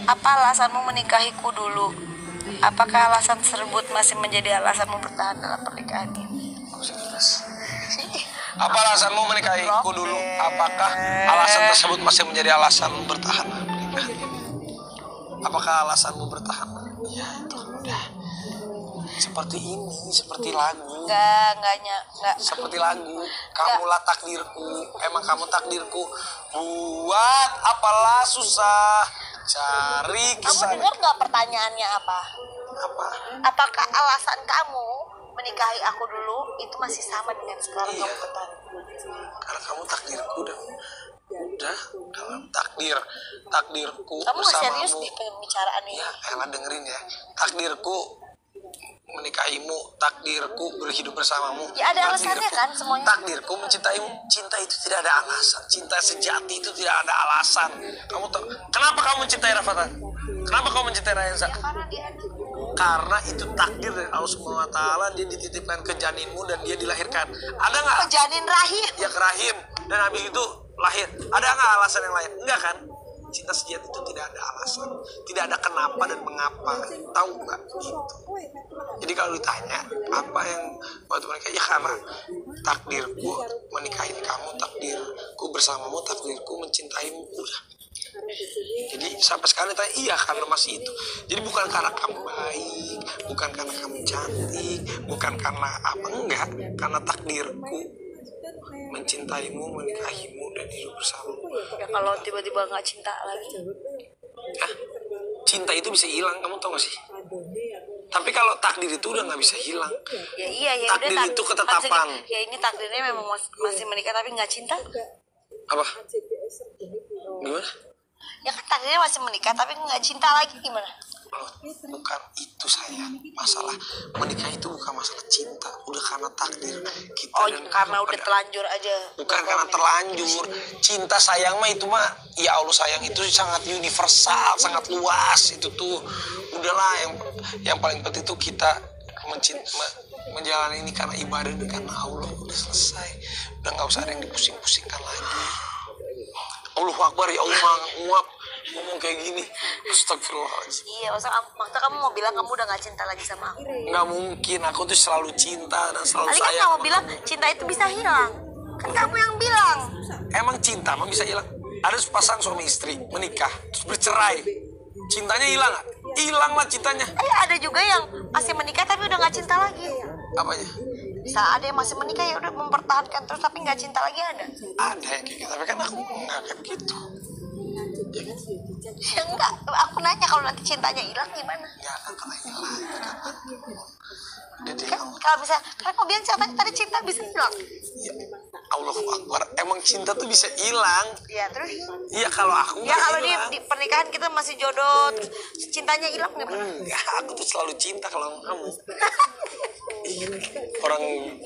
Apa alasanmu menikahiku dulu? Apakah alasan tersebut masih menjadi alasanmu bertahan dalam pernikahan ini? Apa alasanmu menikahiku dulu? Apakah alasan tersebut masih menjadi alasanmu bertahan dalam pernikahan ini? Apakah alasanmu bertahan? Ya itu udah. Seperti ini, seperti lagu. Enggak. Seperti lagu. Kamulah takdirku. Emang kamu takdirku. Buat apalah susah cari kisah. Kamu dengar nggak pertanyaannya apa? Apa? Apakah alasan kamu menikahi aku dulu itu masih sama dengan sekarang Iya. kamu bertahan? Karena kamu takdirku dan udah dalam takdirku Kamu nggak bersamamu. serius di pembicaraan ini? Ya, elah dengerin ya. Takdirku menikahimu, takdirku berhidup bersamamu. Ya ada alasannya kan semuanya. Takdirku mencintaimu. Cinta itu tidak ada alasan. Cinta sejati itu tidak ada alasan. Kamu tahu kenapa kamu mencintai Rafathar? Kenapa kamu mencintai Rayansa? Ya karena dia anak. Karena itu takdir dari Allah Subhanahu wa taala, dia dititipkan ke janinmu dan dia dilahirkan. Ada nggak? Janin rahim. Ya ke rahim dan habis itu lahir. Ada nggak alasan yang lain? Enggak kan? Cinta sejati itu tidak ada alasan, tidak ada kenapa dan mengapa. Tahu nggak gitu? Jadi kalau ditanya apa yang waktu menikah, ya karena takdirku menikahi kamu, takdirku bersamamu, takdirku mencintaimu, udah. Jadi sampai sekarang ditanya, iya karena masih itu. Jadi bukan karena kamu baik, bukan karena kamu cantik, bukan karena apa, enggak. Karena takdirku mencintaimu, menikahimu dan hidup bersamamu. Ya kalau tiba-tiba nggak cinta lagi. Cinta itu bisa hilang, kamu tahu gak sih? Tapi kalau takdir itu udah nggak bisa hilang. Ya iya ya Takdir udah. itu ketetapan. Ya ini takdirnya memang masih menikah tapi nggak cinta. Apa? Gimana? Ya kan takdirnya masih menikah tapi nggak cinta lagi gimana? Oh, bukan itu saya. Masalah menikah itu bukan masalah cinta, udah karena takdir kita. Oh dan karena udah pada- terlanjur aja. Bukan karena terlanjur. Cinta sayang mah itu mah, ya Allah sayang itu sangat universal, sangat luas. Itu tuh udahlah yang paling penting itu kita menjalani ini karena ibadah dan karena Allah. Udah selesai. Udah nggak usah ada yang dipusing-pusingkan lagi. Allahu Akbar, ya Allah, nguap ngomong kayak gini. Astagfirullahaladzim. Iya, maksudnya kamu mau bilang kamu udah gak cinta lagi sama aku? Nggak mungkin, aku tuh selalu cinta dan selalu Tadi kan sayang. kamu bilang cinta itu bisa hilang. Kan kamu yang bilang. Emang cinta mah bisa hilang? Ada sepasang suami istri menikah terus bercerai, cintanya hilang nggak? Hilang lah cintanya. Ada juga yang masih menikah tapi udah gak cinta lagi. Apanya? Bisa ada yang masih menikah ya udah mempertahankan terus tapi gak cinta lagi ada. Ada yang kayak gitu, tapi kan aku nggak kayak gitu. Ya enggak, aku nanya kalau nanti cintanya hilang gimana? Nggak akan pernah hilang. Jadi Kan kalau bisa, karena kau bilang tadi cinta bisa hilang. ya, Allahu Akbar, emang cinta tuh bisa hilang. Ya terus? Iya kalau aku Ya nggak kalau hilang. di pernikahan kita masih jodoh terus cintanya hilang gimana? Enggak, aku tuh selalu cinta kalau sama kamu. Orang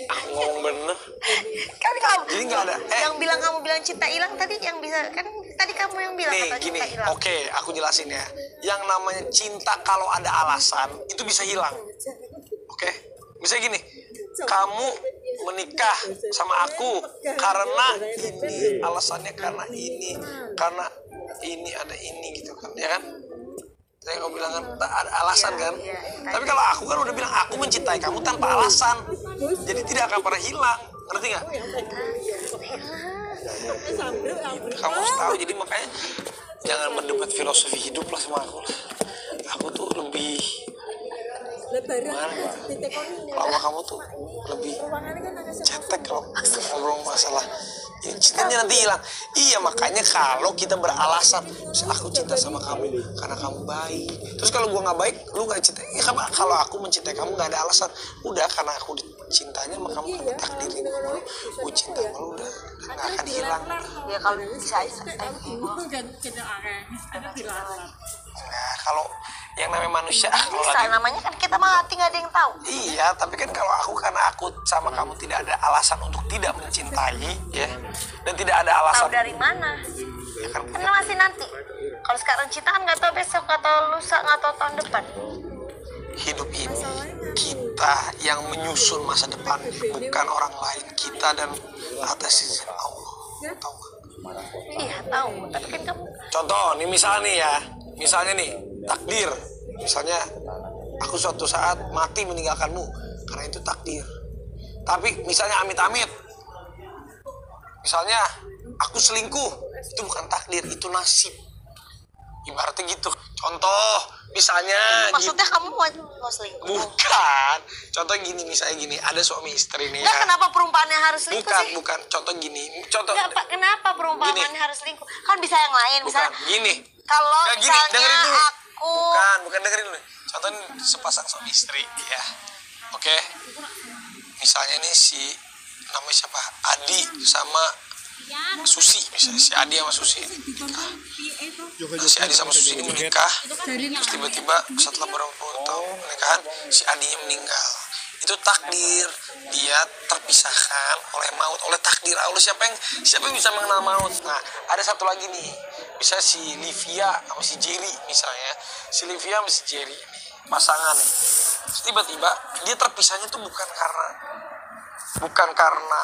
aku ngomong bener. Kan kamu Jadi nggak ada. yang bilang kamu bilang cinta hilang tadi yang bisa kan tadi kamu yang bilang Nih kata gini, cinta hilang. oke, aku jelasin ya. Yang namanya cinta kalau ada alasan itu bisa hilang. Oke, bisa gini. Kamu menikah sama aku karena ini, alasannya karena ini ada ini gitu kan, ya kan? Saya kau bilang kan ada alasan kan. Tapi kalau aku kan udah bilang aku mencintai kamu tanpa alasan, jadi tidak akan pernah hilang. Ngerti nggak? Kamu harus tahu, jadi makanya jangan berdebat filosofi hidup lah sama aku. Aku tuh lebih gimana gitu. Kalau kamu tuh lebih cetek kalau ngobrol masalah ini, cintanya nanti hilang. Iya makanya kalau kita beralasan, aku cinta sama kamu karena kamu baik. Terus kalau gua nggak baik, lu nggak cinta. Ya, kalau aku mencintai kamu nggak ada alasan. Udah karena aku cintanya sama kamu karena takdirin lu. Gue cinta sama lu udah nggak akan hilang. Ya kalau bisa Nah kalau yang namanya manusia, kalau bisa lagi namanya kan kita mati nggak ada yang tahu. iya, tapi kan kalau karena aku sama kamu tidak ada alasan untuk tidak mencintai, ya, dan tidak ada Tahu alasan. dari mana? Ya kan, Kan masih nanti. Kalau sekarang cinta kan nggak tahu besok, nggak tahu lusa, nggak tahu tahun depan. hidup ini kita yang menyusun masa depan, bukan orang lain. Kita dan atas izin Allah. Tahu nggak? Iya tahu, tapi kan kamu Contoh nih misalnya nih takdir, misalnya aku suatu saat mati meninggalkanmu karena itu takdir. Tapi misalnya amit-amit, misalnya aku selingkuh, itu bukan takdir, itu nasib. Ibaratnya gitu. Contoh misalnya maksudnya gitu. kamu mau selingkuh? Bukan. Contoh gini, misalnya gini, ada suami istri nih Nggak, ya. kenapa perumpamannya harus selingkuh Bukan, sih? bukan. Contoh gini. Contoh Nggak, Pak, kenapa perumpamannya Gini. harus selingkuh? Kan bisa yang lain, bukan misalnya gini. kalau Nggak, gini, dengerin misalnya dulu. aku Bukan dengerin dulu. Contoh ini sepasang suami istri ya. Oke. Misalnya ini si namanya siapa? Adi sama Susi, misalnya si Adi sama Susi ini menikah. Nah, si Adi sama Susi ini menikah, terus tiba-tiba setelah beberapa tahun pernikahan si Adinya meninggal. Itu takdir, dia terpisahkan oleh maut, oleh takdir Allah. Siapa yang bisa mengenal maut? Nah, ada satu lagi nih, bisa si Livia sama si Jerry misalnya. Si Livia sama si Jerry ini pasangan nih. Terus tiba-tiba dia terpisahnya tuh bukan karena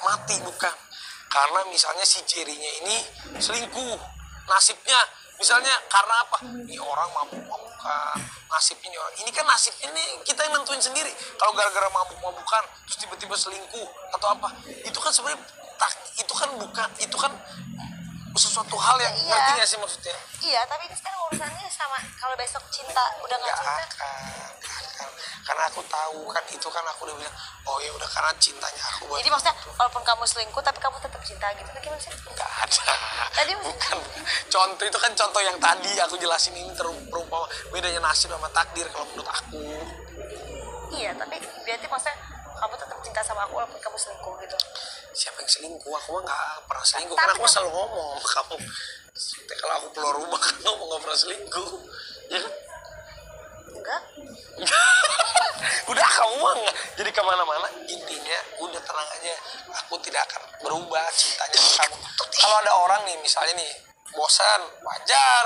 mati, bukan. Karena misalnya si Jerry-nya ini selingkuh. Nasibnya misalnya karena apa? Ini orang mabuk-mabukan. Nasibnya ini orang. Ini kan nasibnya nih kita yang nentuin sendiri. Kalau gara-gara mabuk-mabukan terus tiba-tiba selingkuh atau apa, itu kan sebenarnya itu kan sesuatu hal yang Iya. ngerti gak sih maksudnya? iya, tapi itu kan urusannya sama kalau besok cinta udah nggak cinta. akan. Karena aku tahu kan, itu kan aku udah bilang, oh ya udah karena cintanya aku buat. Jadi maksudnya walaupun kamu selingkuh tapi kamu tetap cinta gitu, bagaimana sih? Nggak ada. Tadi Bukan. Contoh itu kan contoh yang tadi aku jelasin, ini terumpama bedanya nasib sama takdir kalau menurut aku. iya, tapi berarti maksudnya kamu tetap cinta sama aku walaupun kamu selingkuh gitu. Siapa yang selingkuh? Aku mah nggak pernah selingkuh. Tapi Karena aku kan- selalu ngomong sama kamu. Seperti kalau aku keluar rumah kan ngomong nggak pernah selingkuh, ya kan? Enggak. Udah kamu mah nggak jadi kemana-mana. Intinya udah tenang aja. Aku tidak akan berubah cintanya ke kamu. Kalau ada orang nih misalnya nih bosan, wajar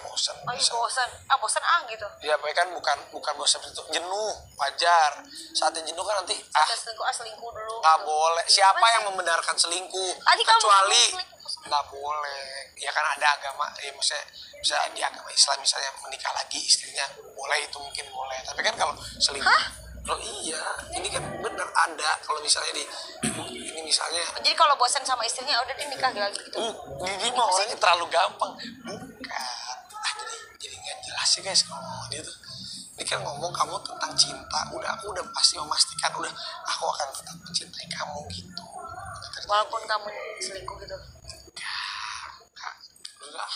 bosan. Oh iya, bosan gitu. Ya kan bukan bosan itu, jenuh, wajar. Saatnya jenuh kan nanti Selingkuh dulu. nggak boleh. Siapa yang membenarkan selingkuh? Tadi kamu Kecuali selingkuh. nggak boleh. Ya kan ada agama, ya maksudnya bisa di agama Islam misalnya menikah lagi istrinya boleh, itu mungkin boleh. Tapi kan kalau selingkuh, oh iya, ini kan bener ada. Kalau misalnya ini misalnya, Jadi kalau bosan sama istrinya udah dia nikah lagi gitu. ini mah orangnya terlalu gampang. Bukan. Jadi nggak jelas sih guys ngomong dia tuh. Ini kan ngomong kamu tentang cinta. Aku udah pasti memastikan, udah aku akan tetap mencintai kamu gitu. Walaupun kamu selingkuh gitu. Enggak.